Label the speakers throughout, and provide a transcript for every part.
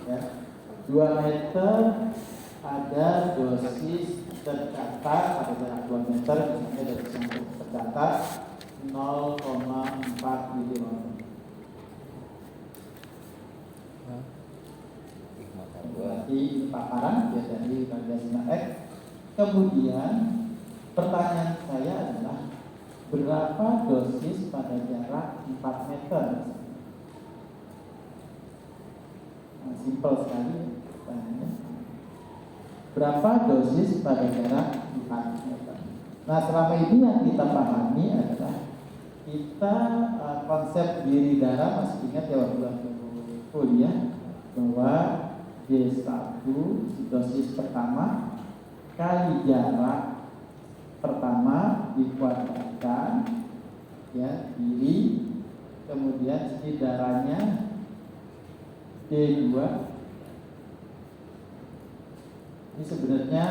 Speaker 1: ya. 2 meter ada dosis tercatat pada jarak 2 meter, misalnya dosis yang tercatat 0,4 milimeter. Di paparan ya dari radiasi X. Kemudian pertanyaan saya adalah berapa dosis pada jarak 4 meter? Nah, simpel sekali pertanyaannya. Berapa dosis pada jarak 4 meter? Nah, selama ini yang kita pahami adalah kita konsep diri darah, masih ingat ya waktu kuliah bahwa D1 dosis pertama kali jarak pertama dikuadratkan ya diri, kemudian sisi darahnya D2. Ini sebenarnya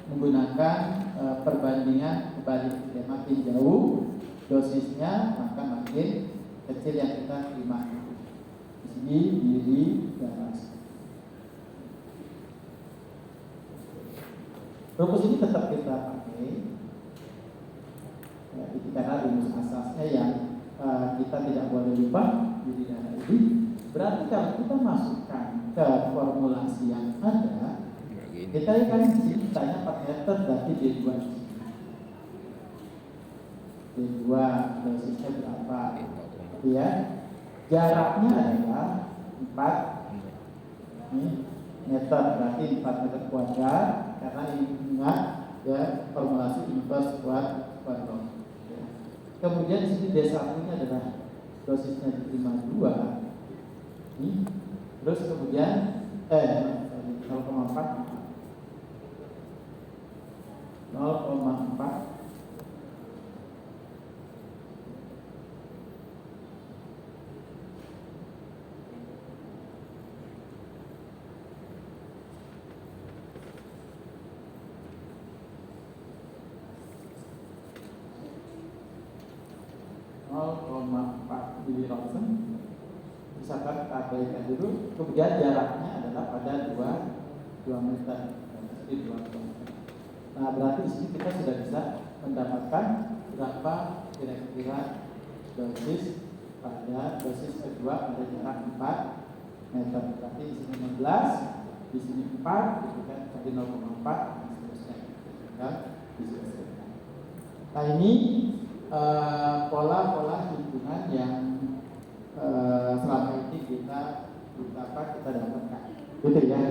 Speaker 1: menggunakan perbandingan kebalik, ya, makin jauh dosisnya maka makin kecil yang kita terima. Di sini diri darah. Rumus ini tetap kita pakai ya, karena rumus asasnya yang kita tidak boleh lupa diri darah ini. Berarti kalau kita masukkan ke formulasi yang ada, kita kan di sini tanya 4 meter berarti D2. D2 dosisnya berapa? Ya, jaraknya adalah 4 meter, berarti 4 meter kuadrat. Karena ingat ya formulasi inverse kuadrat. Ya. Kemudian di sini D1 nya adalah dosisnya diterima 2. Ini. Terus kemudian 0,4 0,4 milirosen. Misalkan kita abaikan dulu. Kemudian jaraknya adalah pada 2 meter. Jadi 2 meter. Nah, berarti di sini kita sudah bisa mendapatkan berapa kira-kira dosis pada dosis kedua pada jarak 4 meter. Berarti di sini 16, di sini 4, gitu kan, tadi 0,4 dan seterusnya. Kan? Diselesaikan. Nah, ini pola-pola hitungan yang selama ini kita dapatkan, gitu ya.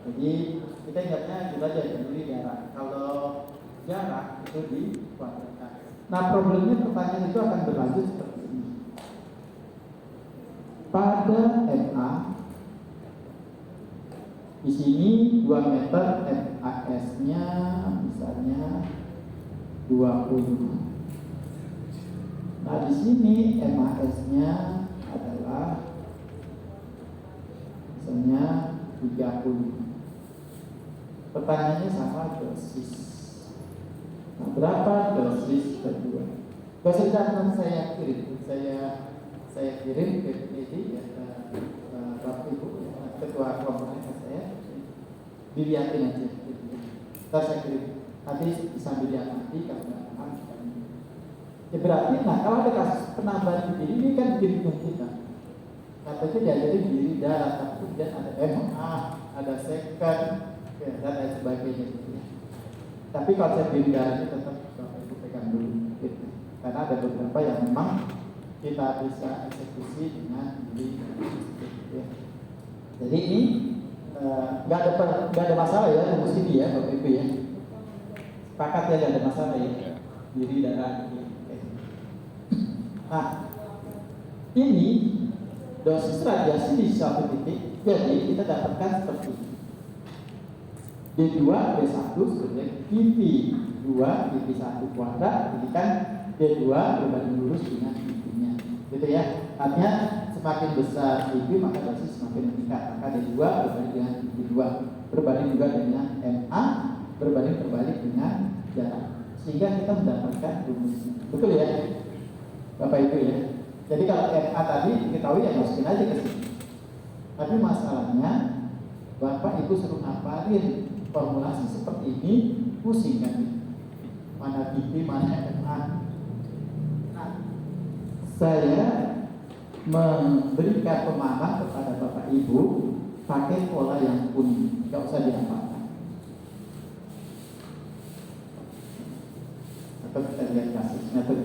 Speaker 1: Jadi kita ingatnya juga aja diri jarak. Kalau jarak itu dikuadratkan. Nah, problemnya pertanyaan itu akan berlanjut seperti ini. Pada MA di sini 2 meter, MAS-nya misalnya 20. Nah, di sini MAS-nya adalah misalnya 30. Pertanyaannya sama dosis. Nah, berapa dosis kedua? Dosis catatan saya kirim ke PD ya, Bapak Ibu ya, ketua kelompok saya, dilihatin aja. Terus saya kirim. Nanti bisa dilihat nanti kalau nggak paham. Ya berarti, nah kalau ada kasus penambahan diri ini kan bingung kita. Katanya diajarin diri darah, tapi kemudian ada MA, ada second, ya, dan lain sebagainya gitu ya. Tapi konsep diri darah ini tetap Bapak Ibu pegang dulu, gitu. Karena ada beberapa yang memang kita bisa eksekusi dengan diri darah, gitu ya. Jadi ini nggak ada masalah ya rumus ini ya Bapak Ibu ya. Sepakat ya, nggak ada masalah ya diri darah. Nah, ini dosis radiasi di satu titik, jadi kita dapatkan seperti ini. D2, D1 sebenarnya PV2, PV1 kuadrat, jadi kan D2 berbanding lurus dengan PV-nya, gitu ya. Artinya semakin besar PV maka dosis semakin meningkat, maka D2 berbanding dengan PV2, berbanding juga dengan MA, berbanding terbalik dengan jarak, sehingga kita mendapatkan rumusnya. Betul ya Bapak Ibu ya. Jadi kalau MA tadi diketahui ya masukin aja ke sini. Tapi masalahnya Bapak Ibu suruh ngapalin formulasi seperti ini, pusing kan? Mana BP, mana MA. Nah, saya memberikan pemahaman kepada Bapak Ibu pakai pola yang kuning, nggak usah dihafalkan. Atau kita lihat kasusnya tuh.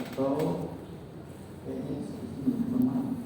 Speaker 1: Atau kayaknya memang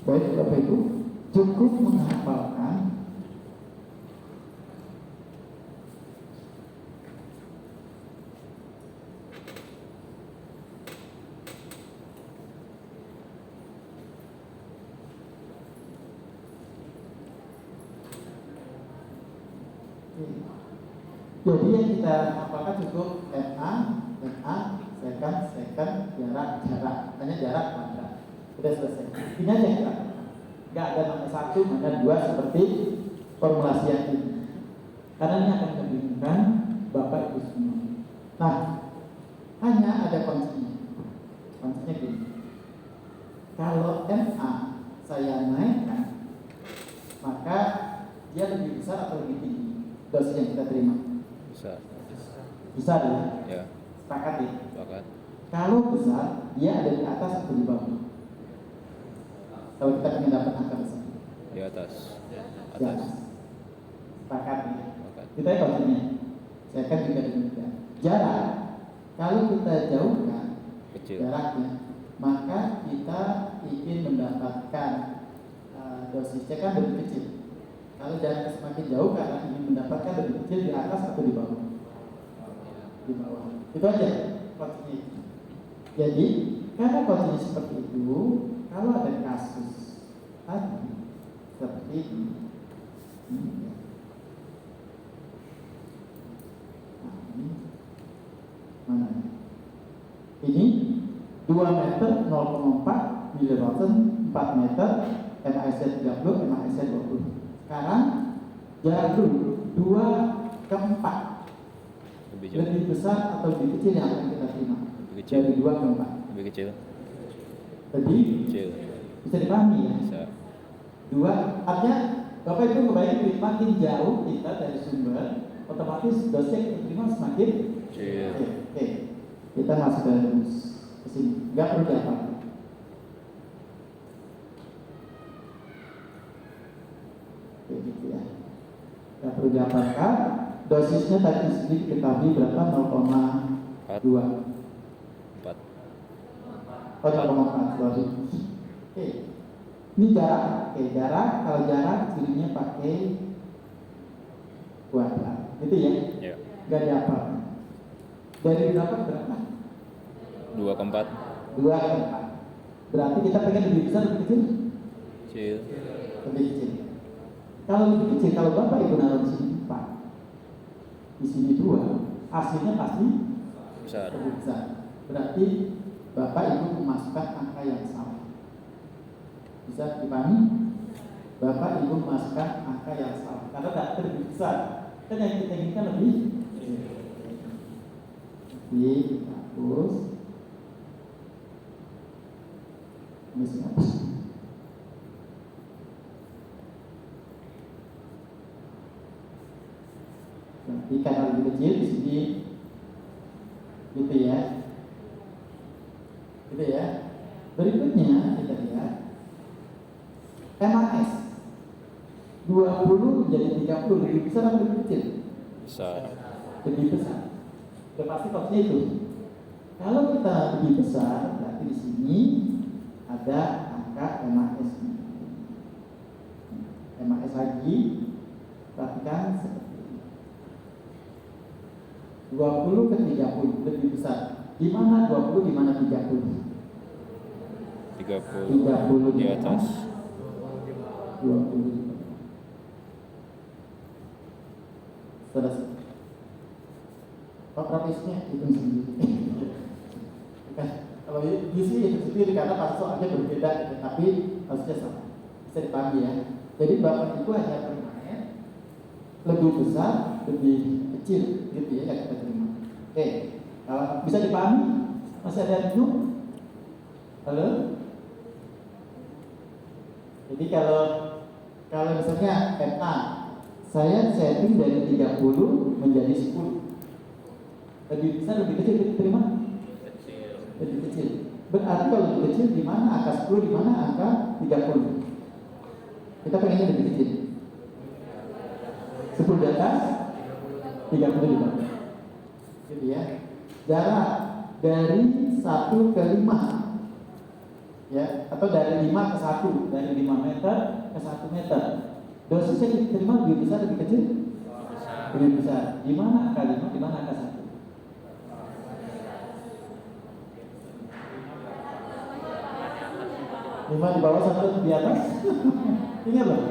Speaker 1: baik Bapak Ibu cukup menghafalkan jadi yang kita hafalkan cukup MA, second, jarak, hanya jarak kuadrat. Sudah selesai. Ini aja enggak. Enggak ada mana satu, mana dua seperti formulasi yang ini. Karena ini akan membingungkan Bapak Ibu semua. Nah, hanya ada kuncinya. Kuncinya gini. Kalau MA saya naikkan, maka dia lebih besar atau lebih tinggi dosis yang kita terima? Besar ya? Sepakat ya? Sepakat. Kalau besar, dia ada di atas atau di bawah? Kalau kita ingin dapat angka besar di atas. Sepakat ya? Kita lihat contohnya. Saya akan juga demikian. Jarak, kalau kita jauhkan jaraknya, maka kita ingin mendapatkan dosisnya kan lebih kecil. Kalau jaraknya semakin jauh, karena ingin mendapatkan lebih kecil di atas atau di bawah? Di bawah. Itu aja kuncinya. Jadi karena kuncinya seperti itu, kalau ada kasus tadi seperti ini, mana? Ini 2 meter 0,4 milirosen, 4 meter, MASZ 30, MASZ 20. Sekarang jarak dulu 2 ke 4. Lebih besar atau lebih kecil yang akan kita terima? Dari 2 ke 4.
Speaker 2: Lebih kecil.
Speaker 1: Lebih
Speaker 2: kecil.
Speaker 1: Bisa dipahami ya?
Speaker 2: Bisa.
Speaker 1: 2, artinya Bapak Ibu kebayang makin jauh kita dari sumber, otomatis dosis yang kita terima semakin
Speaker 2: kecil.
Speaker 1: Oke. Kita masuk ke rumus ke sini. Enggak perlu dihafal. Oke, gitu ya. Enggak perlu dihafalkan. Dosisnya tadi sedikit diketahui berapa? 0,2.
Speaker 2: 4.
Speaker 1: Oh, 0,4. Oke. Ini jarak. Oke, jarak. Kalau jarak cirinya pakai kuadrat. Gitu ya?
Speaker 2: Iya.
Speaker 1: Enggak dihafal. Dari berapa ke berapa?
Speaker 2: 2 ke 4.
Speaker 1: 2 ke 4. Berarti kita pengen lebih besar lebih kecil?
Speaker 2: Kecil.
Speaker 1: Lebih kecil. Kalau lebih kecil, kalau Bapak Ibu naruh di sini 4, di sini 2, hasilnya pasti
Speaker 2: Besar.
Speaker 1: lebih besar. Berarti Bapak Ibu memasukkan angka yang sama. Bisa dipahami? Bapak Ibu memasukkan angka yang sama karena daftar lebih besar. Kan yang kita inginkan lebih. Dihapus. Ini siapa? Berarti karena lebih kecil di sini, gitu ya. Gitu ya. Berikutnya kita lihat MAS 20 jadi 30 lebih besar atau lebih kecil?
Speaker 2: Besar.
Speaker 1: Lebih besar. Sudah pasti pasti itu. Kalau kita lebih besar, berarti di sini ada angka MAS. MAS lagi, perhatikan seperti ini. 20 ke 30 lebih besar. Di mana 20, di mana 30?
Speaker 2: 30 di atas.
Speaker 1: 20. Selesai. Pak Profesnya hitung sendiri. Kalau di sini hitung sendiri karena pas soalnya berbeda, tapi harusnya sama. Bisa dipahami ya. Jadi Bapak Ibu hanya bermain lebih besar, lebih kecil, gitu ya yang kita terima. Oke, bisa dipahami? Masih ada yang bingung? Halo? Jadi kalau misalnya MA saya setting dari 30 menjadi 10. Lebih besar, lebih kecil diterima? Lebih kecil. Berarti kalau lebih kecil di mana angka 10, di mana angka 30? Kita pengennya lebih kecil. 10 di atas, 30 di bawah. Gitu ya. Jarak dari 1 ke 5. Ya, atau dari 5 ke 1, dari 5 meter ke 1 meter. Dosisnya diterima lebih besar, lebih kecil? Lebih besar. Di mana angka 5, di mana angka 1? 5 di bawah, 1 di atas. Ingat loh,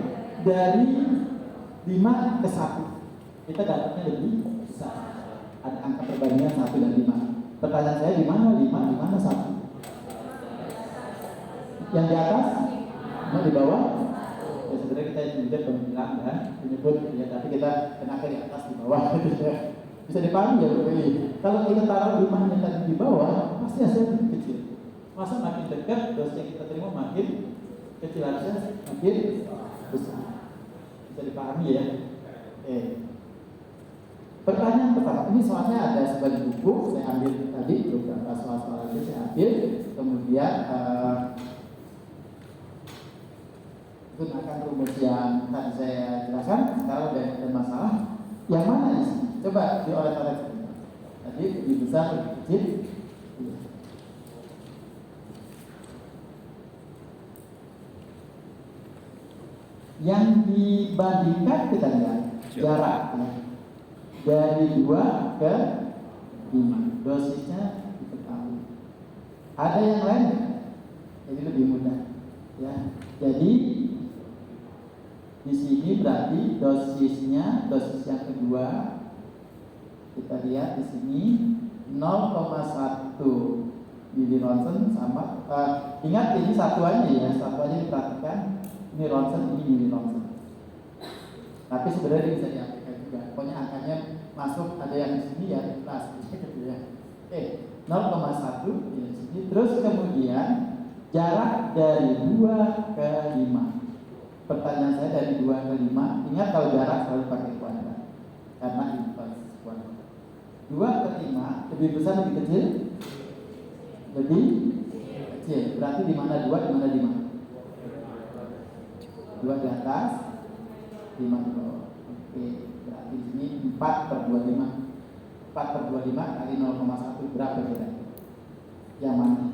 Speaker 1: dari 5 ke 1 kita dapatnya lebih besar. Ada angka perbandingan 1 dan 5. Pertanyaan saya, di mana 5, di mana 1? Yang di atas, di bawah. Ya sebenarnya kita juga bilang dan menyebut ya, tapi kita kenakan di atas, di bawah. Bisa dipahami ya Bu Eli. Kalau kita taruh 5 meter di bawah, pasti hasilnya lebih kecil. Masa makin dekat dosis yang kita terima makin kecil, harusnya makin besar. Bisa dipahami ya. Pertanyaan pertama, ini soalnya ada sebuah buku saya ambil tadi, beberapa soal-soal itu saya ambil, kemudian gunakan rumus yang tadi saya jelaskan. Sekarang ada masalah yang mana di sini? Coba dioleh-oleh. Tadi lebih besar, lebih kecil. Yang dibandingkan kita lihat jaraknya dari 2 ke 5. Dosisnya diketahui. Ada yang lain? Jadi lebih mudah. Ya, jadi di sini berarti dosisnya, dosis yang kedua kita lihat di sini 0,1 milironsen sama. Ingat ini satuannya ya, satuannya diperhatikan. Ini ronsen, ini milironsen. Tapi sebenarnya bisa diaplikasikan juga. Pokoknya angkanya masuk, ada yang di sini ya di kelas gitu ya. 0,1 di sini. Terus kemudian jarak dari 2 ke 5. Pertanyaan saya dari 2 ke 5. Ingat kalau jarak selalu pakai kuadrat karena inverse kuadrat. 2 ke 5 lebih besar, lebih kecil? Lebih kecil. Berarti di mana 2, di mana 5? 2 di atas, 5 di bawah. Oke, berarti di sini 4 per 25. 4 per 25 kali 0,1 berapa kira? Yang mana?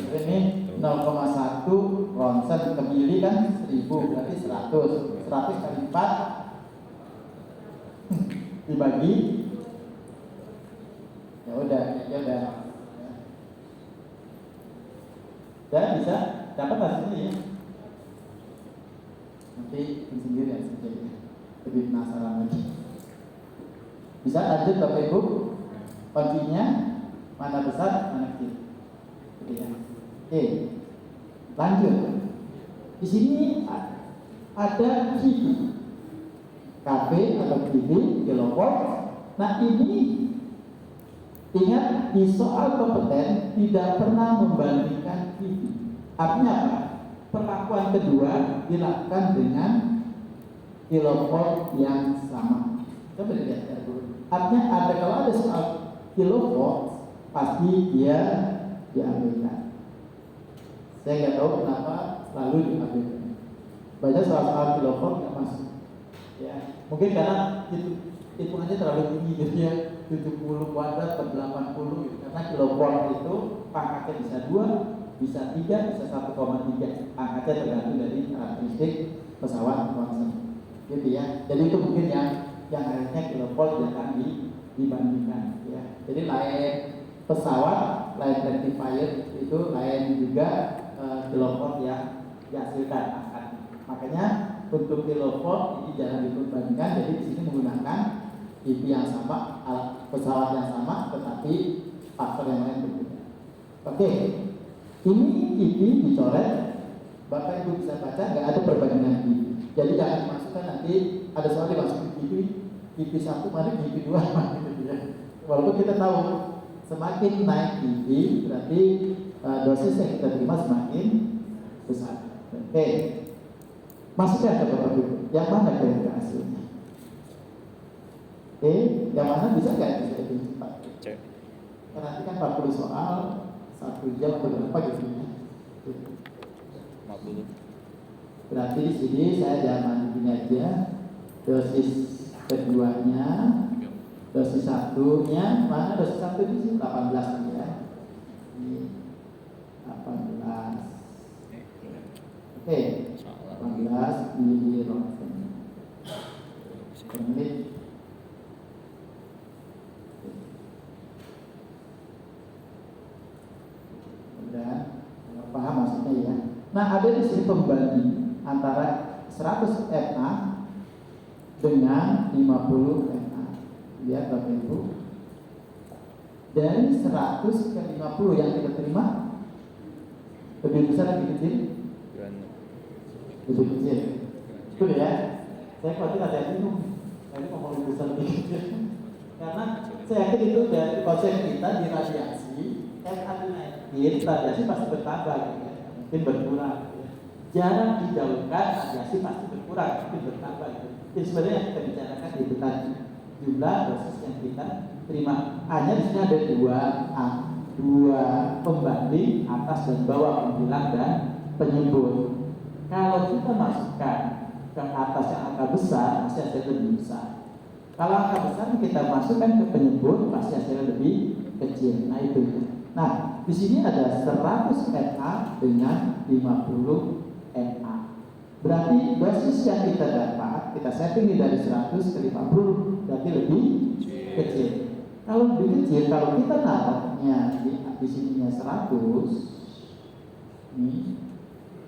Speaker 1: Ini 0,1 ronsen ke mili kan 1000, berarti 100. 100 kali 4 dibagi, ya udah. Dan bisa dapat hasilnya ya. Nanti sendiri ya, lebih penasaran lagi. Bisa lanjut Bapak Ibu? Kuncinya mana besar, mana kecil. Ya. Oke, lanjut. Di sini ada Q. kV atau kV, kilovolt. Nah ini ingat di soal kompeten tidak pernah membandingkan kV. Artinya apa? Perlakuan kedua dilakukan dengan kilovolt yang sama. Coba lihat ya dulu. Artinya kalau ada soal kilovolt pasti dia diambilkan. Saya nggak tahu kenapa selalu diambilkan. Banyak soal-soal kilovolt nggak masuk. Ya, mungkin karena hitungannya terlalu tinggi gitu ya, 70 kuadrat per 80 gitu. Karena kilovolt itu pangkatnya bisa 2, bisa 3, bisa 1,3. Pangkatnya tergantung dari karakteristik pesawat konsen. Gitu ya. Jadi itu mungkin yang akhirnya kilovolt yang akan dibandingkan ya. Jadi lain pesawat, lain rectifier itu lain juga kilovolt yang dihasilkan angkatnya. Makanya untuk kilovolt ini jangan dibandingkan. Jadi di sini menggunakan IP yang sama, pesawat yang sama, tetapi faktor yang lain berbeda. Oke, ini IP dicoret. Bapak Ibu bisa baca, nggak ada perbandingan IP. Jadi jangan dimasukkan nanti ada soal dimasukin IP 1 mana IP 2 mana gitu ya. Walaupun kita tahu semakin naik IP berarti dosis yang kita terima semakin besar. Oke. Masukkan ke Bapak Ibu. Yang mana kira-kira hasilnya? Oke, yang mana bisa nggak bisa lebih cepat?
Speaker 2: Cek.
Speaker 1: Karena nanti kan 40 soal 1 jam atau berapa gitu ya.
Speaker 2: 50.
Speaker 1: Berarti di sini saya jangan begini aja. Dosis keduanya, dosis satunya mana? Dosis satu di sini 18 ya. Ini 18. Oke. 18 milirosen per menit. Udah paham maksudnya ya. Nah ada di sini pembanding antara 100 MA dengan 50 MA. Lihat Bapak Ibu. Dari 100 ke 50 yang kita terima lebih besar lebih kecil? Lebih kecil. Betul ya? Saya khawatir ada yang bingung. Ini ngomong lebih besar lebih kecil. Karena saya yakin itu dari konsep kita di radiasi, radiasi pasti bertambah gitu ya. Mungkin berkurang gitu ya. Jarang dijauhkan radiasi pasti berkurang, mungkin bertambah gitu. Jadi sebenarnya yang kita bicarakan itu tadi jumlah dosis yang kita terima. Hanya di sini ada dua pembanding atas dan bawah, pembilang dan penyebut. Kalau kita masukkan ke atas yang angka besar, pasti hasilnya lebih besar. Kalau angka besar kita masukkan ke penyebut, pasti hasilnya lebih kecil. Nah itu. Nah di sini ada 100 MA dengan 50 MA. Berarti dosis yang kita dapat, kita setting dari 100 ke 50, berarti lebih kecil. Kalau lebih kecil, kalau kita taruhnya di sininya 100, nih.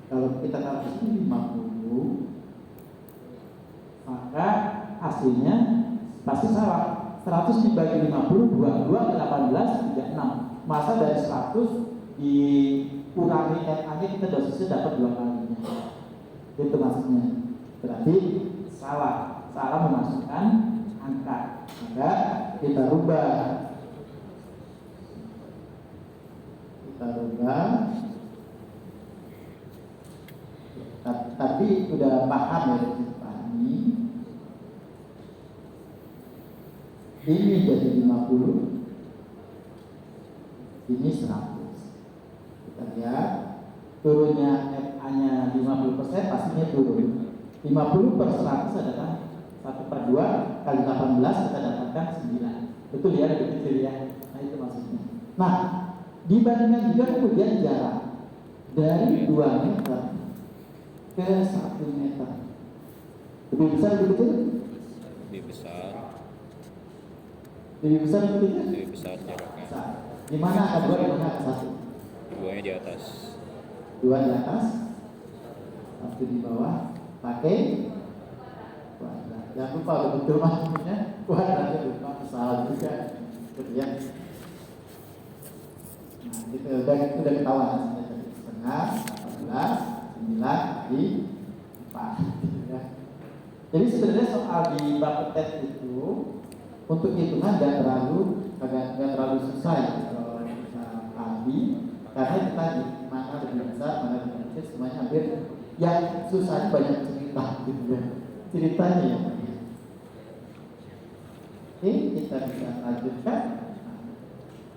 Speaker 1: Kalau kita taruh di sini 50, maka hasilnya pasti salah. 100 dibagi 50, 22 ke 18, 36. Masa dari 100 dikurangi MA-nya kita dosisnya dapat 2 kalinya. Itu maksudnya. Berarti salah memasukkan angka. Maka kita rubah. Tapi udah paham ya Pak ini jadi 50, ini 100. Kita lihat turunnya MA-nya 50%, pastinya turun. 50 per 100 adalah 1/2 kali 18, kita dapatkan 9. Betul ya, lebih kecil ya. Nah itu maksudnya. Nah dibandingkan juga kemudian jarak dari 2 meter ke 1 meter. Lebih besar lebih kecil?
Speaker 2: Lebih besar.
Speaker 1: Lebih besar lebih kecil?
Speaker 2: Lebih besar jaraknya.
Speaker 1: Besar. Di mana angka 2, di mana angka 1?
Speaker 2: 2-nya di atas.
Speaker 1: 2 di atas, 1 di bawah. Pakai kuadrat. Jangan lupa betul maksudnya kuadratnya lupa pesawat juga. Gitu ya. Nah, gitu udah ketahuan setengah, 18, 9 di 4 gitu ya. Jadi sebenarnya soal di bab tes itu untuk hitungan nggak terlalu susah ya kalau kita ahli, karena itu tadi mana lebih besar mana lebih kecil semuanya hampir. Yang susahnya banyak cerita gitu ya, ceritanya ya. Oke, kita bisa lanjutkan.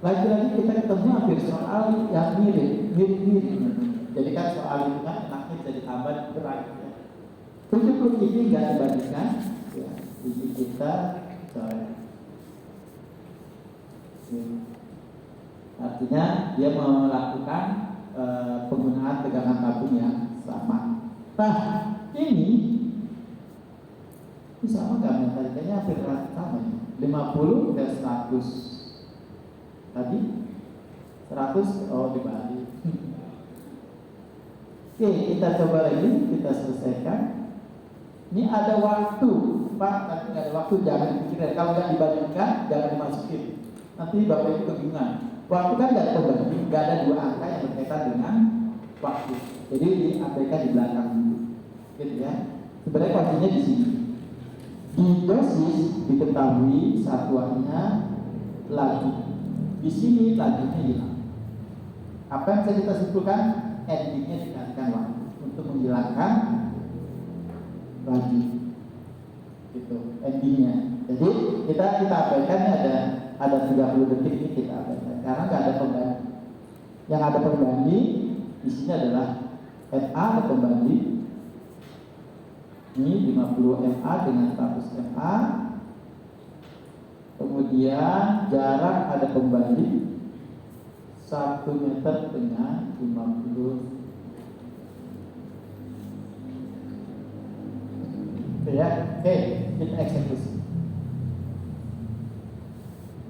Speaker 1: Lagi-lagi kita ketemu hampir soal yang mirip. Jadi kan soal itu kan enaknya jadi tambah berat ya. Untuk ini nggak dibandingkan ya, ini kita artinya dia melakukan penggunaan tegangan tabung yang sama. Nah ini sama nggak metodenya hampir sama ya. 50 ke 100 tadi 100 dibalik. Oke, kita coba lagi, kita selesaikan. Ini ada waktu, Pak, tapi nggak ada waktu, jangan dipikirkan. Kalau nggak dibandingkan, jangan dimasukin. Nanti Bapak itu kebingungan. Waktu kan nggak ada pembanding, nggak ada dua angka yang berkaitan dengan waktu. Jadi diabaikan di belakang dulu, gitu ya. Sebenarnya kuncinya di sini. Di dosis diketahui satuannya laju. Di sini lajunya hilang. Apa yang bisa kita simpulkan? Endingnya dikalikan waktu untuk menghilangkan laju, gitu endingnya. Jadi kita abaikan ada 30 detik ini kita abaikan karena nggak ada pembanding. Yang ada pembanding di sini adalah MA ada pembanding. Ini 50 MA dengan 100 MA. Kemudian jarak ada pembanding 1 meter dengan 50. Ya, oke, kita eksekusi.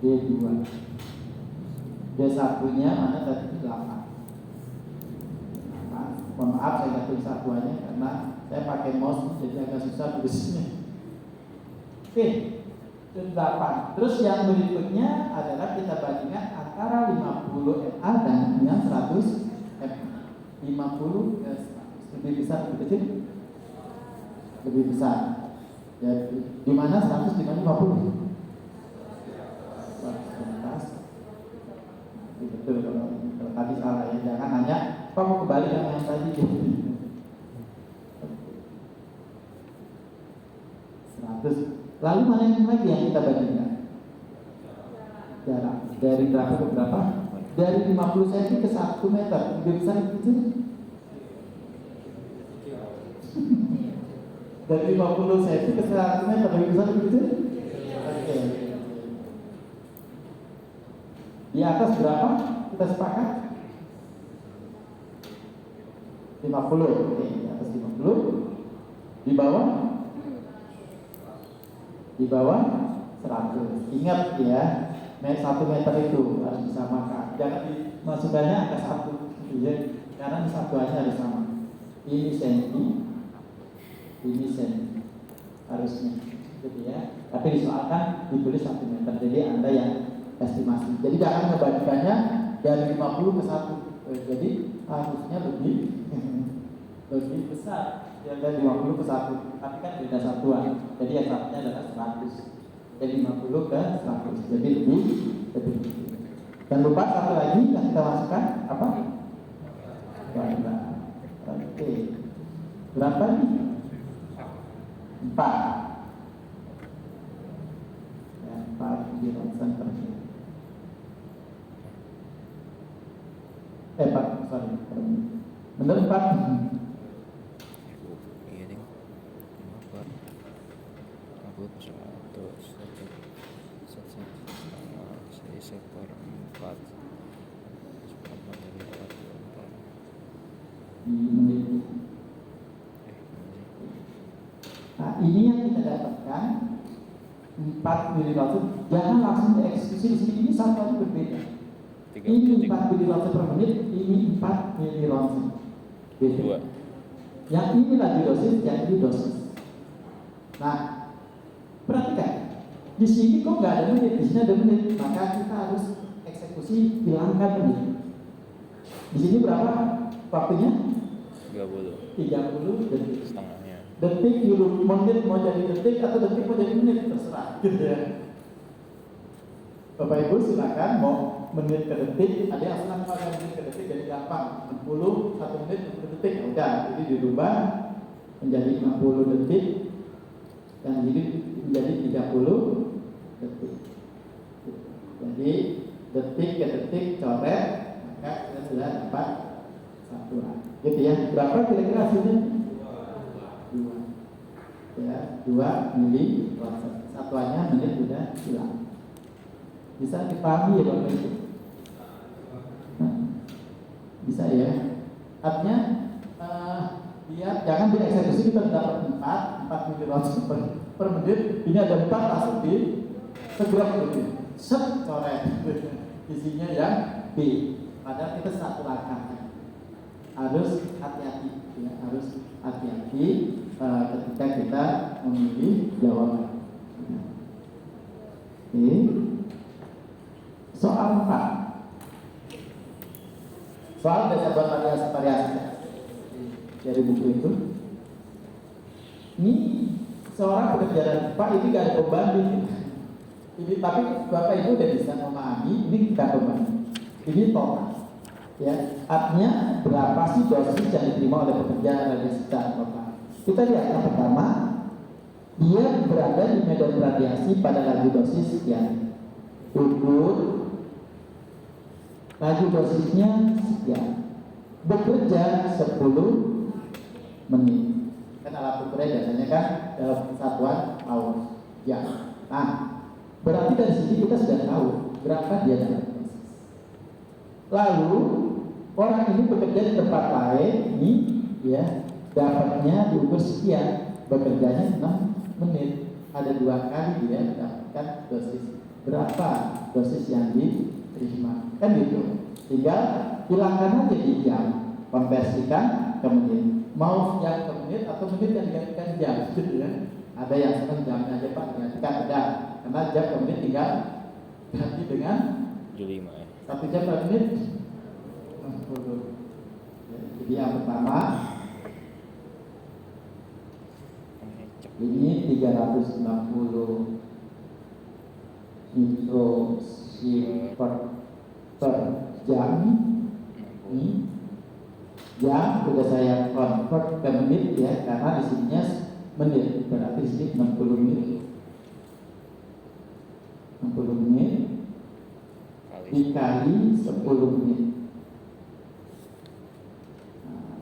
Speaker 1: D2. D1-nya mana tadi 8. Mohon maaf saya nggak tulis satuannya karena saya pakai mouse jadi agak susah tulisnya. Oke, 8. Terus yang berikutnya adalah kita bandingkan antara 50 MA dan dengan 100 MA. 50 ke 100 lebih besar lebih kecil? Lebih besar. Jadi di mana 100 di mana 50? 100 betul kalau tadi salah ya, jangan nanya kok mau kembali yang tadi. 100. Lalu mana yang lagi yang kita bandingkan? Jarak dari berapa ke berapa? Dari 50 cm ke 1 meter. Lebih besar lebih kecil? Dari 50 cm ke 100 meter lebih besar lebih kecil? Oke. Di atas berapa? Kita sepakat? 50. Oke, di atas 50. Di bawah? Di bawah 100. Ingat ya, 1 meter itu harus disamakan. Jangan dimasukkannya angka 1 ya, karena satuannya harus sama. Ini senti, ini senti harusnya, gitu ya. Tapi disoalkan ditulis 1 meter. Jadi Anda yang estimasi. Jadi jangan membandingkannya dari 50 ke 1. Jadi harusnya lebih besar. Ya, dari 50 ke 1, tapi kan beda satuan. Jadi yang satunya adalah 100. Dari 50 ke 100. Jadi lebih. Dan lupa satu lagi yang kita masukkan apa? Berapa? Oke. Berapa nih? 4. Ya, 4 di Ronsen per menit. 4, sorry. Benar 4. Nah, ini yang kita dapatkan 4 miliwatt. Jangan langsung dieksekusi di sini. Ini satuannya berbeda. Ini 4 miliwatt per menit, ini 4 miliwatt. Beda. Yang ini lagi dosis, yang ini dosis. Nah, perhatikan. Di sini kok nggak ada menit, di sini ada menit. Maka kita harus eksekusi hilangkan menit. Di sini berapa waktunya?
Speaker 2: 30
Speaker 1: detik.
Speaker 2: setengahnya.
Speaker 1: detik dulu, menit mau jadi detik atau detik mau jadi menit, terserah gitu ya. Bapak Ibu silakan mau menit ke detik, ada yang senang pakai menit ke detik jadi gampang, 60, 1 menit 60 detik, ya udah, jadi dirubah menjadi 60 detik dan jadi menjadi 30 detik. Jadi detik ke detik coret, maka kita sudah dapat satuan. Gitu ya. Berapa kira-kira hasilnya? 2. Ya, 2 mili watt. Satuannya menit sudah hilang. Bisa dipahami ya Bapak Ibu? Bisa ya. Artinya lihat jangan dieksekusi kita dapat 4 mili watt per menit. Ini ada 4 langsung di segera menit. Set coret. Isinya yang B. Padahal kita satu langkah. Harus hati-hati ya, harus hati-hati ketika kita memilih jawaban. Oke. Soal 4. Soal dasar variasi dari buku itu. Ini seorang pekerja dan Pak ini gak ada pembanding. Ini tapi Bapak Ibu udah bisa memahami ini kita pembanding. Ini total. Ya, artinya berapa sih dosis yang diterima oleh pekerja radiasi total? Kita lihat yang pertama, dia berada di medan radiasi pada laju dosis sekian. Ukur laju dosisnya sekian. Bekerja 10 menit. Kan alat ukurnya biasanya kan dalam satuan hour. Ya. Nah, berarti dari sini kita sudah tahu berapa dia dapat dosis. Lalu orang ini bekerja di tempat lain, ini ya dapatnya diukur sekian, bekerjanya 6 menit, ada 2 kali dia mendapatkan dosis. Berapa dosis yang diterima? Kan gitu. Tinggal hilangkan aja di jam, konversikan ke menit. Mau jam ke menit atau menit yang digantikan jam, gitu ya. Ada yang senang jamnya aja Pak, digantikan ada. Karena jam ke menit tinggal ganti dengan
Speaker 2: 75 ya.
Speaker 1: 1 jam per menit 60. Jadi yang pertama ini 360 mikrosievert per jam. Ini jam sudah saya convert ke menit ya, karena di sininya menit, berarti di sini 60 menit. 60 menit dikali 10 menit.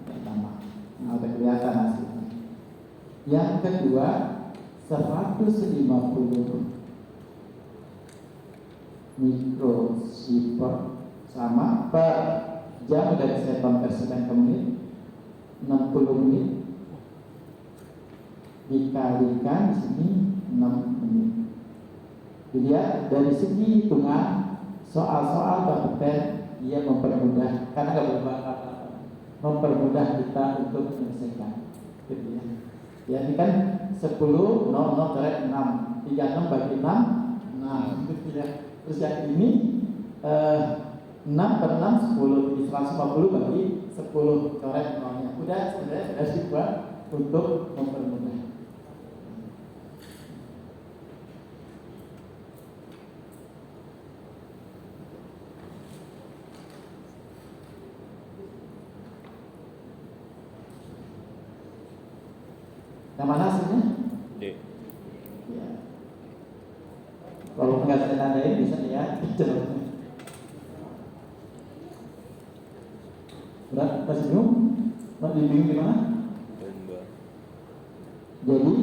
Speaker 1: Pertama, udah kelihatan hasilnya. Yang kedua 150 mikrosievert sama per jam udah saya konversikan ke menit, 60 menit dikalikan di sini 6 menit. Dilihat dari segi hitungan soal-soal Bapak dia mempermudah, karena nggak berbakat mempermudah kita untuk menyelesaikan. Gitu ya. Ya ini kan 10 0 0 coret 6, 36 bagi 6 6 gitu ya. Terus yang ini 6 per 6 10, jadi 150 bagi 10 coret 0-nya. Udah sebenarnya sudah dibuat untuk mempermudah. Yang mana hasilnya?
Speaker 2: D.
Speaker 1: Ya. Kalau nggak saya tandain bisa ya. Berat, masih bingung? Masih bingung gimana?
Speaker 2: Domba.
Speaker 1: Jadi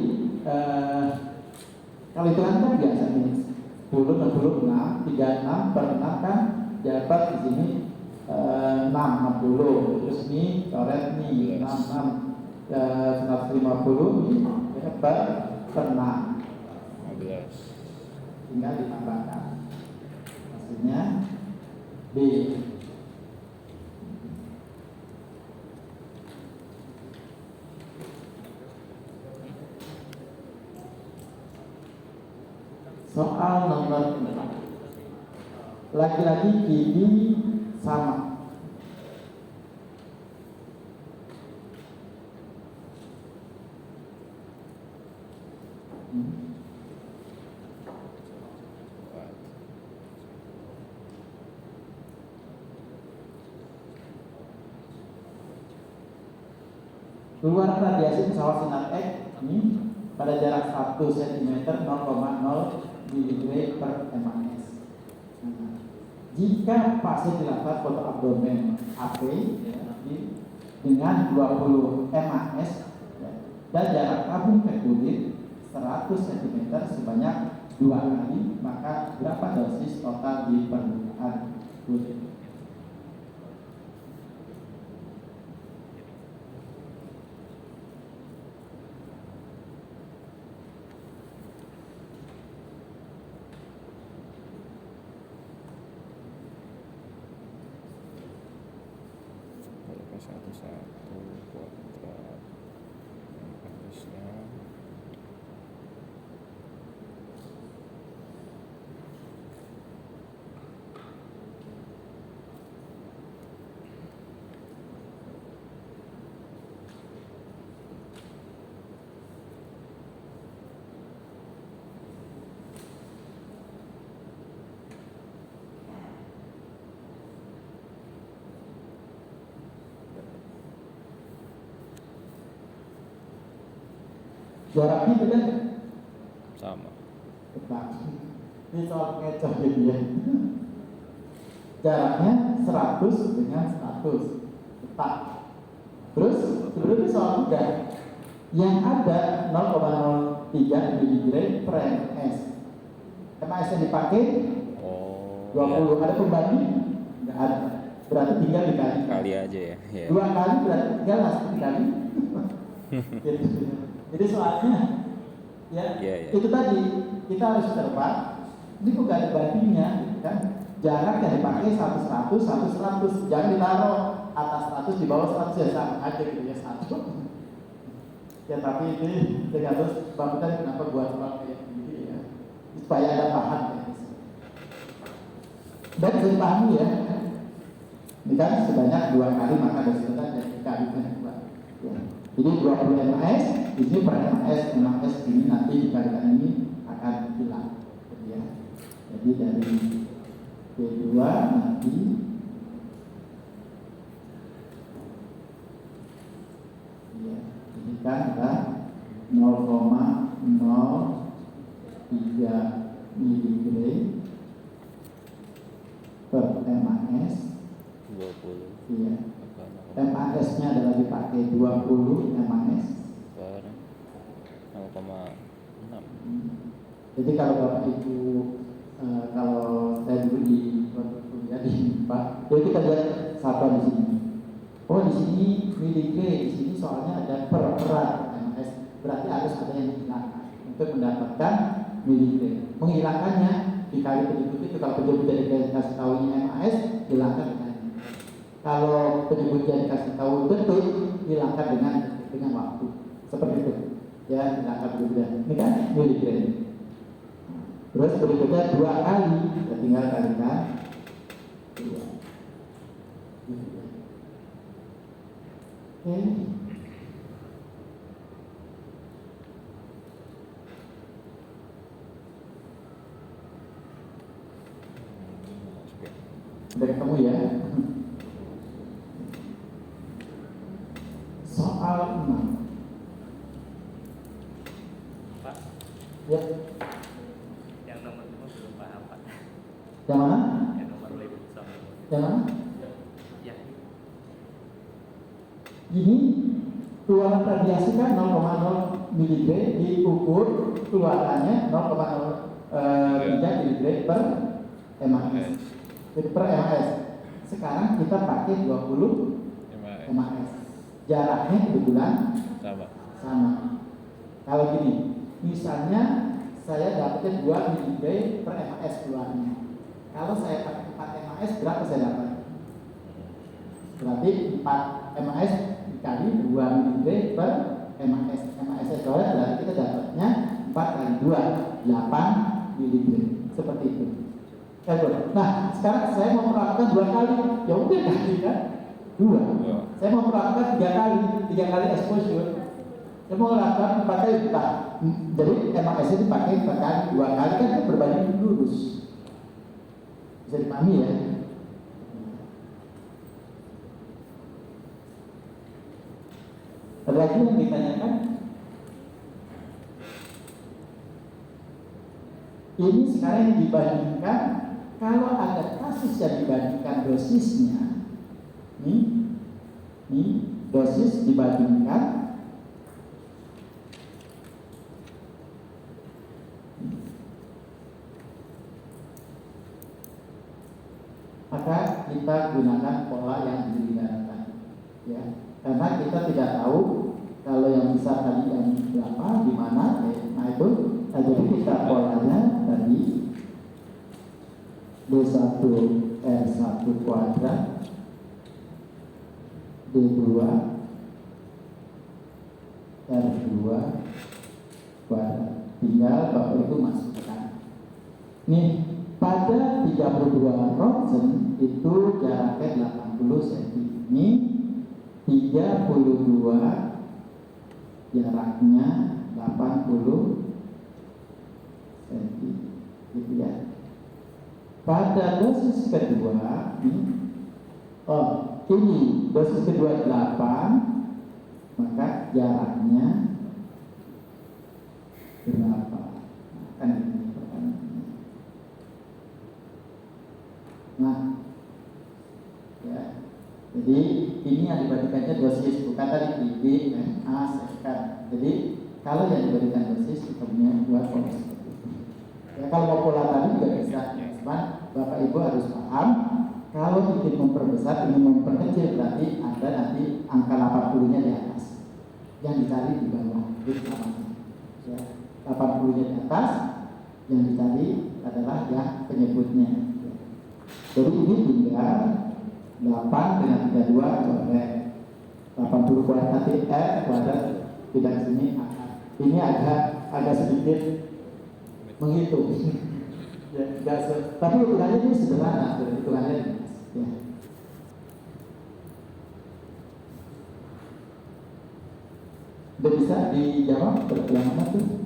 Speaker 1: kalau itu kan biasa nih 10, 66, 36 per 6 kan dapat di sini 6, 60. Terus ini coret nih 6, 150 ini per 6.
Speaker 2: 15.
Speaker 1: Tinggal ditambahkan. Hasilnya B. Soal nomor 4. Lagi-lagi ini sama. Keluar radiasi pesawat sinar X ini pada jarak 1 cm 0,0 mg per MAS. Jika pasien dilakukan foto abdomen AP dengan 20 MAS dan jarak tabung ke kulit 100 cm sebanyak 2 kali, maka berapa dosis total diperlukan kulit?
Speaker 2: Satu kuadrat harusnya
Speaker 1: jaraknya beda
Speaker 2: sama.
Speaker 1: tepat. Ini soal ngecoh gitu ya. Jaraknya 100 dengan 100 tepat. Terus sebelumnya soal mudah. Yang ada 0,03 mg per MAS. MAS yang dipakai 20.
Speaker 2: Iya.
Speaker 1: Ada pembanding? Nggak ada. Berarti tinggal dikali.
Speaker 2: Kali aja ya. Iya.
Speaker 1: 2 kali berarti tinggal langsung dikali. Jadi soalnya ya itu tadi kita harus terbang. Ini kok gak ada bandingnya, kan? Jarak yang dipakai 100, 100. Jangan ditaruh atas 100 di bawah 100 ya sama aja gitu ya 1. Ya tapi ini tergantung Bang Butan kenapa buat soal kayak gini ya, supaya ada paham ya. Dan bisa dipahami ya. Ini kan sebanyak 2 kali maka dosis total dan dikalikan 2. Ya. Jadi 20 MAS, di sini per MAS ini nanti dikalikan ini akan hilang. Ya. Jadi dari P2 nanti ya, ini kan ada 0,03 mg per MAS
Speaker 2: 20
Speaker 1: iya. MAS-nya adalah dipakai 20 MAS
Speaker 2: per 0,6.
Speaker 1: Jadi kalau Bapak Ibu kalau saya dulu di kuliah di Pak, jadi kita lihat satu di sini. Oh di sini miligram, di sini soalnya ada per MAS, berarti harus ada yang dihilangkan untuk mendapatkan miligram. Menghilangkannya dikali penyebut itu, kalau penyebut dikasih tahunya MAS, hilangkan dengan. Kalau penyebutnya dikasih tahu detik, hilangkan dengan waktu. Seperti itu. Ya, hilangkan penyebutnya. Ini kan miligram. Terus berikutnya 2 kali, kita tinggal kalikan 2. Oke. Udah ketemu ya. Soal 6.
Speaker 3: Pak,
Speaker 1: Ya.
Speaker 3: yang nomor 5 belum paham Pak.
Speaker 1: Yang mana?
Speaker 3: Yang nomor 5 sama.
Speaker 1: Yang mana?
Speaker 3: Ya.
Speaker 1: Ini keluaran radiasi kan 0,0 mg diukur keluarannya 0,03 mg per MAS. Jadi per MAS. Sekarang kita pakai 20 MAS. Jaraknya kebetulan sama. Kalau gini, misalnya saya dapatnya 2 mg per MAS keluarnya. Kalau saya pakai 4 MAS, berapa saya dapat? Berarti 4 MAS dikali 2 mg per MAS. MAS soalnya berarti kita dapatnya 4 kali 2, 8 mg. Seperti itu. Nah, sekarang saya mau melakukan 2 kali. Ya udah kali kan? 2. Saya mau melakukan 3 kali exposure. Dia mau lakukan 4 kali lipat. Jadi MAS itu dipakai 4 kali, 2 kali kan dia berbanding lurus. Bisa dipahami ya? Ada lagi yang ditanyakan? Ini sekarang yang dibandingkan, kalau ada kasus yang dibandingkan dosisnya, nih dosis dibandingkan maka kita gunakan pola yang diberikan, ya, karena kita tidak tahu kalau yang besar tadi yang berapa, di mana, nah itu, jadi kita polanya tadi D1 R1 kuadrat D2 R2 kuadrat, tinggal Bapak itu masukkan. Nih, pada 32 rosen itu jaraknya 80 cm. Ini 32 jaraknya 80 cm, gitu ya. Pada dosis kedua, ini dosis kedua 8, maka jaraknya berapa? Kan ini pertanyaannya. Nah, ya, jadi ini yang dibandingkannya dosis, bukan tadi PD, MA, sekan. Jadi kalau yang dibandingkan dosis kita punya dua pola seperti itu. Ya, kalau mau pola tadi juga bisa, cuman Bapak Ibu harus paham. Kalau ingin memperbesar, ingin memperkecil, berarti ada nanti angka 80-nya di atas, yang dicari di bawah, itu sama. Ya, 80-nya di atas, yang dicari adalah yang penyebutnya. Jadi ini tinggal 8 dengan 32 coret 80 kuadrat R kuadrat tidak sini akar. Ini agak sedikit menghitung. Ya, tapi hitungannya ini sederhana, hitungannya ya. Udah bisa dijawab berapa lama tuh?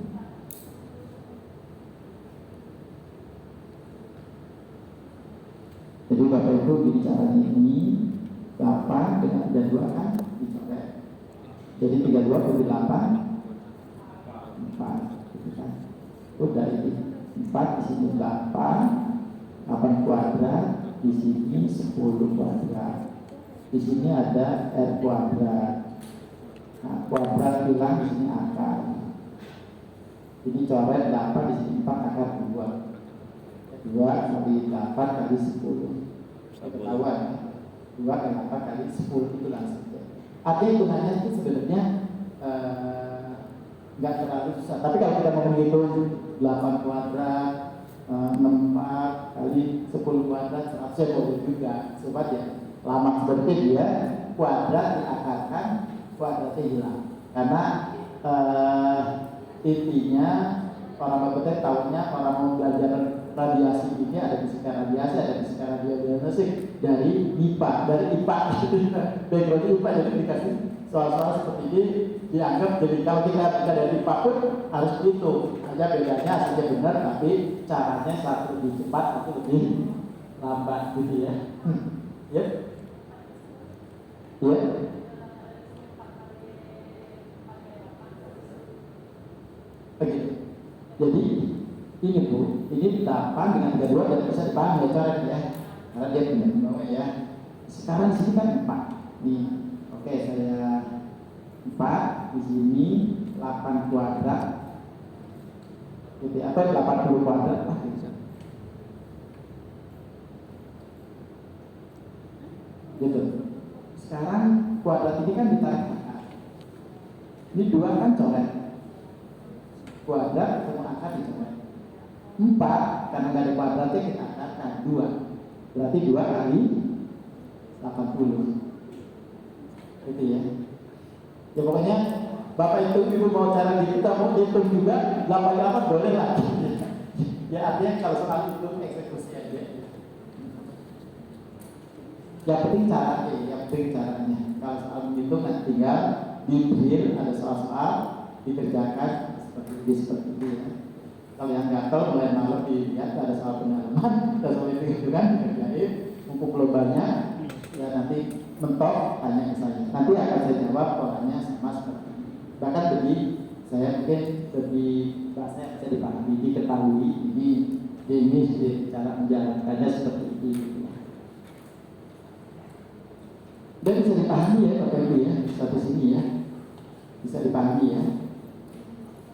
Speaker 1: Jadi Bapak Ibu gini caranya ini 8 dengan 32 kan dicoret. Jadi 32 kali 8 4 gitu kan. Udah ini 4 di sini 8 kuadrat, di sini 10 kuadrat. Di sini ada R kuadrat. Nah, kuadrat hilang di sini akar. Ini coret 8 di sini 4 akar 2. 2 kali 8 kali 10 ketahuan, 2 kali 8 kali 10 itu langsung. Artinya hitungannya itu sebenarnya nggak terlalu susah. Tapi kalau kita mau menghitung 8 kuadrat 64 kali 10 kuadrat 100 boleh juga. Sobat ya, lama seperti dia kuadrat diakarkan, kuadratnya hilang. Karena intinya orang Bapak tahunya orang mau belajar radiasi ini ada fisika radiasi, ada fisika radiodiagnostik dari IPA, background IPA. Jadi dikasih soal-soal seperti ini dianggap, jadi kalau kita dari IPA pun harus begitu. Hanya bedanya hasilnya benar, tapi caranya satu lebih cepat, satu lebih lambat gitu ya. Ya, ya. Begitu. Jadi ini Bu, ini 8 dengan 32 dan bisa dipahami ya coret ya, karena dia punya bawah ya. Sekarang di sini kan 4 nih, oke saya 4 di sini 8 kuadrat, jadi apa 80 kuadrat bisa. Gitu. Sekarang kuadrat ini kan ditarik akar. Ini 2 kan coret. Kuadrat ketemu akar dicoret. 4 karena nggak ada kuadratnya kita akarkan 2. Berarti 2 kali 80. Itu ya. Ya pokoknya Bapak hitung, Ibu mau cara kita mau hitung juga 88 boleh lah. Ya artinya kalau soal itu eksekusi aja. Yang penting caranya, Kalau soal menghitung nanti tinggal di drill, ada soal-soal dikerjakan seperti ini ya. Kalau yang gatel mulai malam dilihat ada soal pendalaman, ada soal itu kan dikerjain, mumpung belum banyak, ya nanti mentok tanya ke saya. Nanti akan saya jawab polanya sama seperti ini. Bahkan lebih saya mungkin lebih bahasanya bisa dipahami, diketahui ini cara menjalankannya seperti ini. Dan bisa dipahami ya Bapak Ibu ya, satu sini ya, bisa dipahami ya.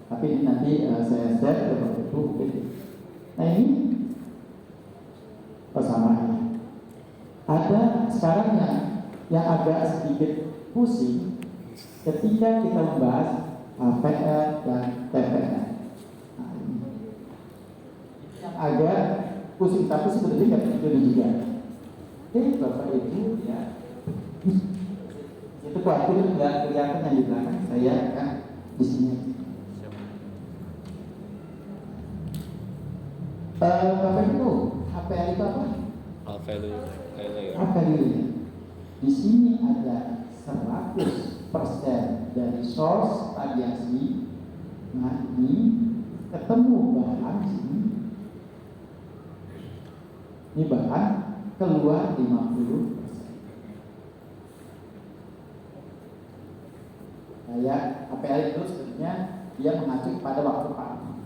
Speaker 1: Tapi ini nanti saya share ke Bapak Ibu. Nah ini persamaannya. Ada sekarang yang agak sedikit pusing ketika kita membahas APR dan TPR. Nah, yang agak pusing, tapi sebenarnya nggak begitu juga. Oke, Bapak Ibu ya. Itu khawatir nggak kelihatan yang di belakang saya kan di sini. Bapak Ibu, APR itu apa?
Speaker 2: Value layer.
Speaker 1: Value. Di sini ada 100% dari source radiasi. Nah ini ketemu bahan sini. Ini bahan keluar 50%. Kayak APL itu sebenarnya dia mengacu pada waktu pagi.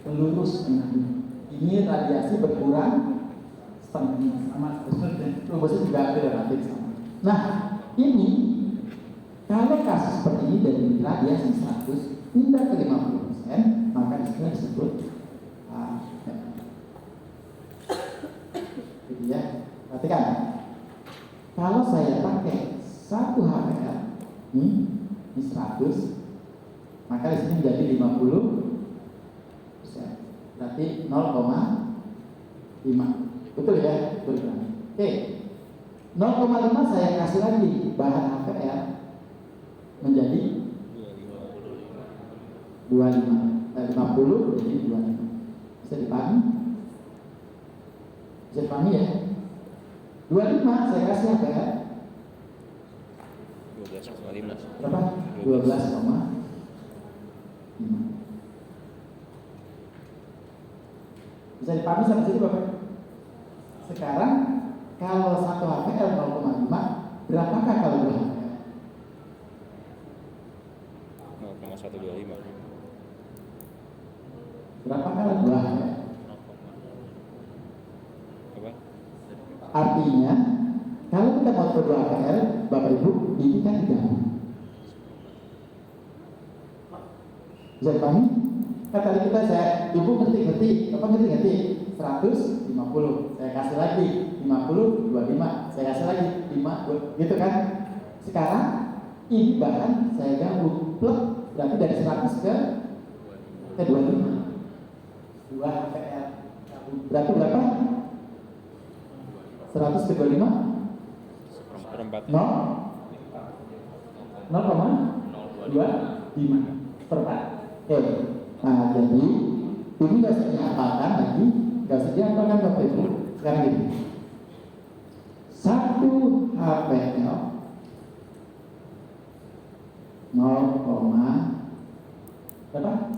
Speaker 1: Lurus ini radiasi berkurang setengah sama lubusnya juga relatif sama. Nah ini kalau kasus seperti ini dari radiasi 100 pindah ke 50%, maka disini disebut jadi ya, perhatikan. Kalau saya pakai 1 HPL ini 100, maka di sini menjadi 50%. Berarti 0,5. Betul ya? Betul. Oke. 0,5 saya kasih lagi bahan HPL menjadi 25. 50 jadi 25. Bisa dipahami? Bisa dipahami ya? 25 saya kasih HPL
Speaker 2: 12,5.
Speaker 1: berapa? 12,5. Bisa dipahami sampai sini Bapak? Sekarang kalau 1 HPL 0,5, berapakah kalau 2 HPL?
Speaker 2: 0,125.
Speaker 1: Berapa kali 2 HPL?
Speaker 2: Apa?
Speaker 1: Artinya kalau kita mau 2 HPL, Bapak Ibu, ini kan digabung. Bisa dipahami? Kata kita Ibu ngerti, apa ngerti? 150, saya kasih lagi 50, 25, saya kasih lagi 5, gitu kan? Sekarang ini bahan saya gabung, plug, berarti dari 100 ke 25, 2 HPL, berarti berapa? 100 ke 25?
Speaker 2: 1/4.
Speaker 1: 0,25 per 4. Oke. Nah, jadi ini nggak usah dihafalkan lagi, nggak usah dihafalkan Bapak Ibu. Sekarang gini, 1 HPL 0, berapa?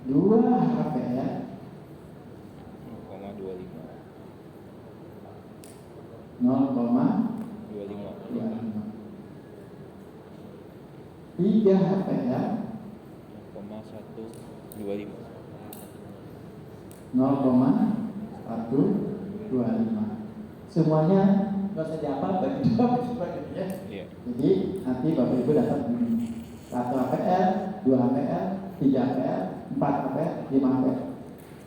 Speaker 1: 2 HPL 0,25. 3 HPL
Speaker 2: 0,125.
Speaker 1: 0,125. Semuanya nggak usah dihafal, bagi 2 ya.
Speaker 2: Iya.
Speaker 1: Jadi nanti Bapak Ibu dapat 1 HPL, 2 HPL, 3 HPL, 4 HPL, 5 HPL.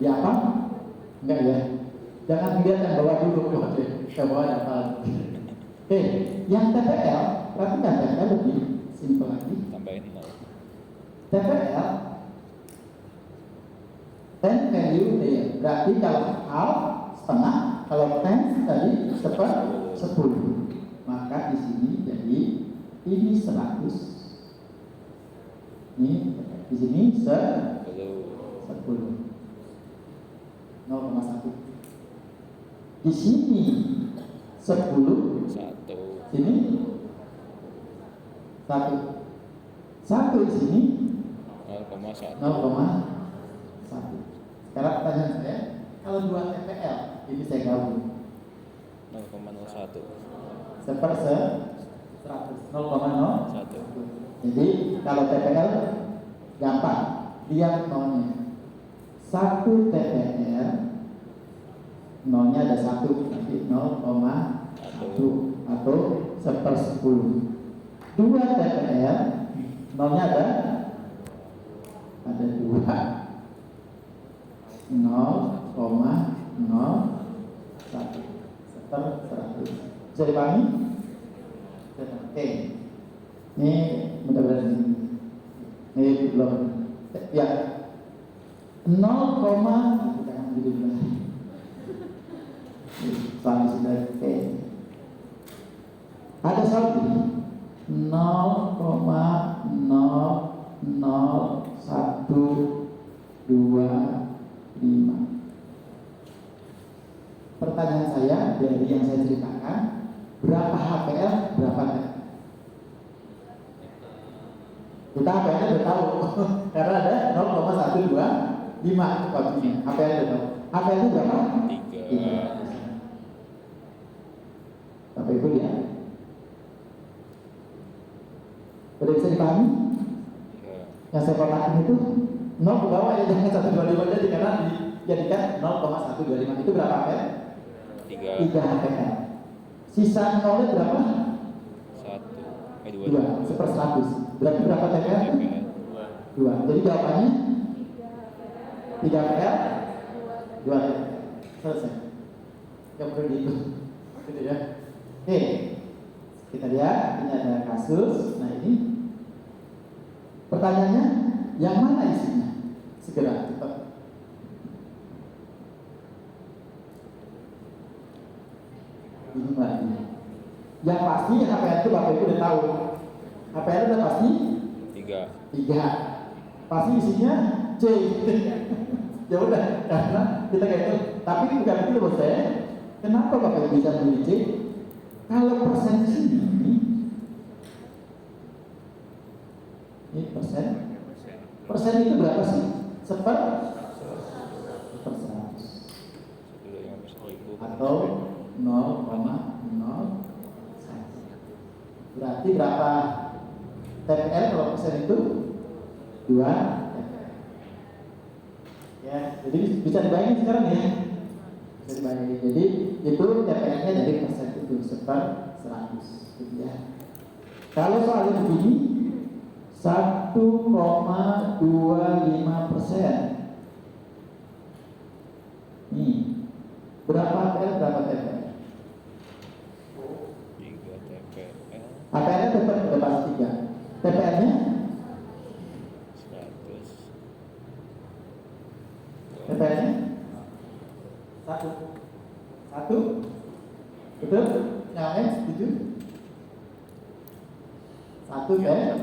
Speaker 1: Dihafal? Enggak ya? Jangan lihat yang bawah dulu, ke bawah hafal. Oke, yang TPL, perhatikan TPL lebih simpel lagi.
Speaker 2: Tambahin 0.
Speaker 1: TPL 10 value layer. Berarti kalau half setengah, kalau 10 tadi 10. Maka di sini jadi ini 100. Ini di sini 10. 0,1. Di sini 10.
Speaker 2: 1.
Speaker 1: Ini Satu. Satu di sini
Speaker 2: 0,1.
Speaker 1: 0,1. Sekarang pertanyaan saya, kalau 2 TPL, ini saya gabung
Speaker 2: 0,01.
Speaker 1: seper 100, 0,01.
Speaker 2: 1.
Speaker 1: Jadi kalau TPL gampang, dia nolnya 1 TPL, nolnya ada 1, nanti 0,1 atau seper 10. 2 TPL, nolnya ada 2, 0,01 seper 100. Bisa dipahami? Oke. Ini mudah-mudahan ini belum ya 0, jangan gitu sampai sudah oke. Ada satu 0,00125. Pertanyaan saya dari yang saya ceritakan, berapa HPL, berapa TPL? Kita HPL udah tahu karena ada 0,125 itu kuncinya. HPL udah tahu. HPL itu berapa? 3. Bapak Ibu lihat. Udah bisa dipahami? Yang saya kotakin itu 0 ke bawah ya, jangan 125 aja karena dijadikan 0,125. Itu berapa HPL? 3 HPL. Sisa nolnya berapa? 2 seper 100. Berarti berapa TPL? 2. Jadi jawabannya 3 PL 2 TPL. Selesai. Yang begitu. Gitu ya. Oke. Kita lihat ini ada kasus. Nah ini pertanyaannya yang mana isinya? Segera cepat. Ini lagi. Yang pasti HPL itu Bapak Ibu udah tahu. HPL udah pasti 3. Pasti isinya C. Ya udah, karena kita kayak itu. Tapi bukan itu loh saya. Kenapa Bapak Ibu bisa memilih C? Kalau persen di sini, ini persen. Persen itu berapa sih? Seper 100 atau 0,0. Berarti berapa TPL kalau persen itu? 2 TPL. Ya, jadi bisa dibayangin sekarang ya. Bisa dibayangin. Jadi itu TPL-nya dari persen itu seper 100. Gitu ya. Kalau soalnya begini 1,25%. Nih, berapa TPL? Berapa TPL? HPL-nya tetap udah pasti 3. TPL-nya
Speaker 2: 100.
Speaker 1: TPL-nya 1. Betul? Yang lain setuju? 1 TPL.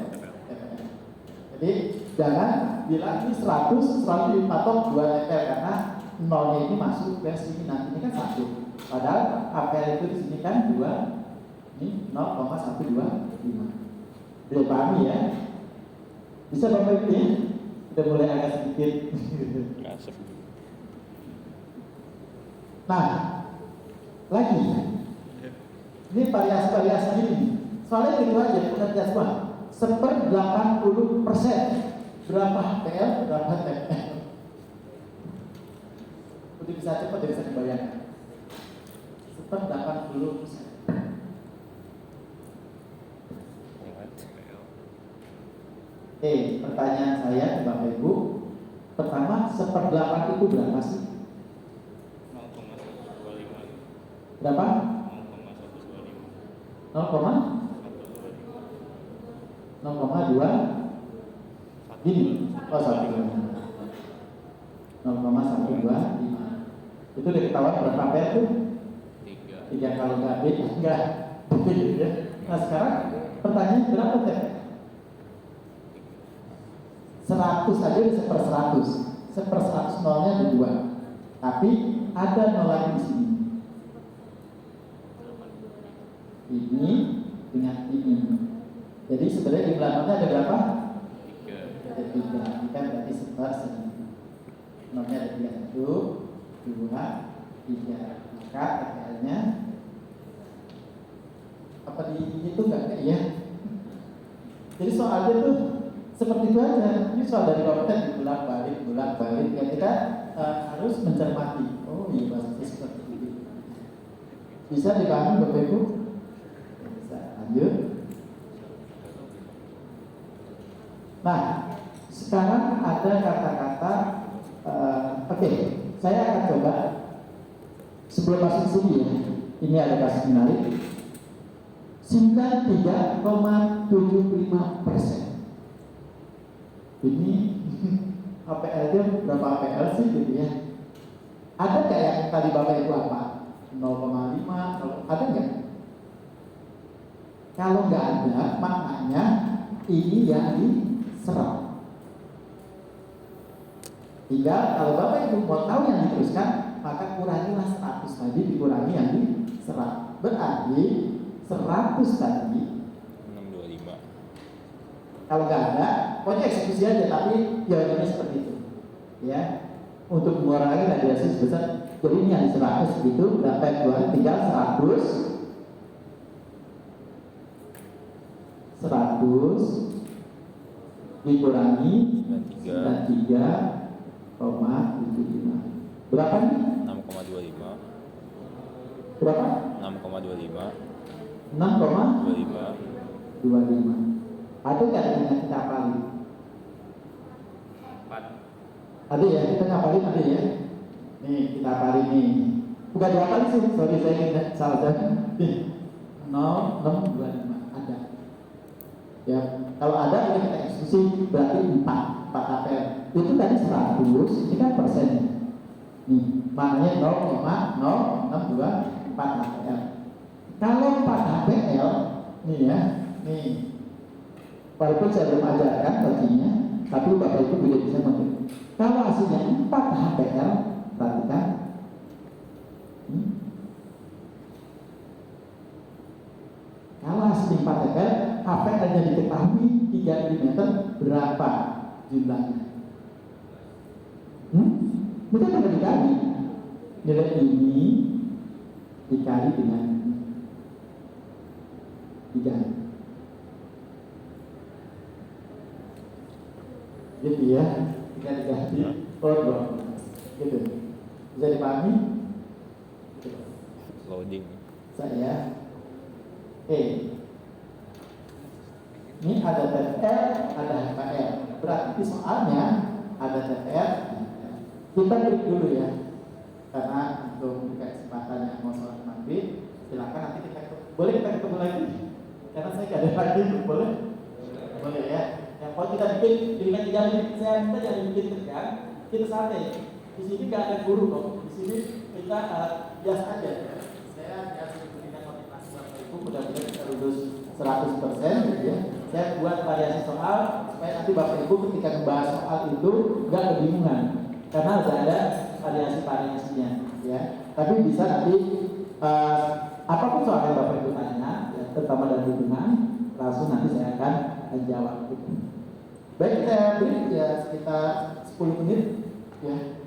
Speaker 1: Jadi jangan bilang ini 100 selalu dipatok 2 TPL karena nolnya ini masuk ke sini, nanti ini kan 1. Padahal HPL itu di sini kan 2. Ini 0,125. Sudah pahami ya? Bisa Bapak Ibu ya? Sudah mulai agak sedikit. Nah, lagi ini variasi-variasi ini. Soalnya itu aja pengertian semua. Seper 80%. Berapa HPL, berapa TPL? Udah bisa cepat, bisa dibayangkan. Seper 80%. Pertanyaan saya ke Bapak Ibu. Pertama, 1/8 itu berapa sih?
Speaker 3: 0,125.
Speaker 1: Berapa? 0,2 gini. Oh, 0,125. Itu diketahui berapa PL tuh? 3 kalau nggak B, enggak. Ya. Nah sekarang pertanyaan berapa TPL? 100 saja di seper 100. Seper 100 nolnya ada 2. Tapi ada nol lagi di sini. Ini dengan ini. Jadi sebenarnya jumlah nolnya ada berapa?
Speaker 3: 3.
Speaker 1: Ada 3. Ini kan berarti sebar nolnya ada 3. 1, 2, 3. Maka FPL-nya apa dihitung nggak? Iya. Jadi soalnya tuh seperti itu aja. Ini soal dari kompeten bolak-balik. Ya kita harus mencermati. Oh iya, bahasanya seperti itu. Bisa dipahami Bapak Ibu? Bisa. Lanjut. Nah, sekarang ada kata-kata. Oke, saya akan coba sebelum masuk sini ya. Ini ada kasus menarik. 93,75%. Ini APL-nya berapa APL sih gitu ya? Ada nggak yang tadi Bapak Ibu apa? 0,5, ada nggak? Kalau nggak ada, maknanya ini yang diserap. Tinggal kalau Bapak Ibu mau tahu yang diteruskan, maka kurangilah 100 tadi dikurangi yang diserap. Berarti 100 tadi
Speaker 2: 625.
Speaker 1: kalau nggak ada, pokoknya eksekusi aja, tapi jawabannya seperti itu, ya. Untuk mengurangi radiasi sebesar, jadi ini yang 100 gitu, berapa yang keluar? Tinggal 100 dikurangi 93,75. Berapa nih?
Speaker 2: 6,25.
Speaker 1: Berapa?
Speaker 2: 6,25.
Speaker 1: 6,25. Ada nggak yang kita hafalin?
Speaker 3: 4.
Speaker 1: Ada ya, kita ngapalin ada ya. Nih kita hafalin nih. Bukan dihafalin sih, sorry saya ingat salah tadi. 0625 ada. Ya, kalau ada ini kita eksekusi berarti 4 APL. Itu tadi 100, ini kan persen. Nih, maknanya 0,0624 APL. Kalau 4 APL, nih ya, nih. Walaupun saya belum ajarkan baginya, tapi Bapak Ibu tidak bisa mengerti. Kalau hasilnya 4 HPL, perhatikan. Kalau hasilnya 4 HPL, HPL-nya diketahui 3 mm berapa jumlahnya? Mungkin sudah dikali. Nilai ini dikali dengan 3. Gitu ya, kita diganti per 12 gitu, bisa dipahami? Gitu.
Speaker 2: Loading.
Speaker 1: Saya ini ada TFR, ada HPL, berarti soalnya ada TFR. Kita break dulu ya, karena untuk memberikan kesempatan yang mau sholat maghrib, silakan nanti kita boleh kita ketemu lagi, karena saya nggak ada lagi, boleh? Boleh ya. Yang kalau kita bikin dengan kita jangan bikin tegang, kita santai. Di sini nggak ada guru kok. Di sini kita biasa aja. Saya kasih berikan motivasi Bapak Ibu, mudah-mudahan kita lulus 100% gitu ya. Saya buat variasi soal supaya nanti Bapak Ibu ketika membahas soal itu nggak kebingungan, karena sudah ada variasinya, ya. Tapi bisa nanti apapun soal yang Bapak Ibu tanya, ya, terutama dari hitungan, langsung nanti saya akan jawab. Baik, kita beri ya sekitar 10 menit ya.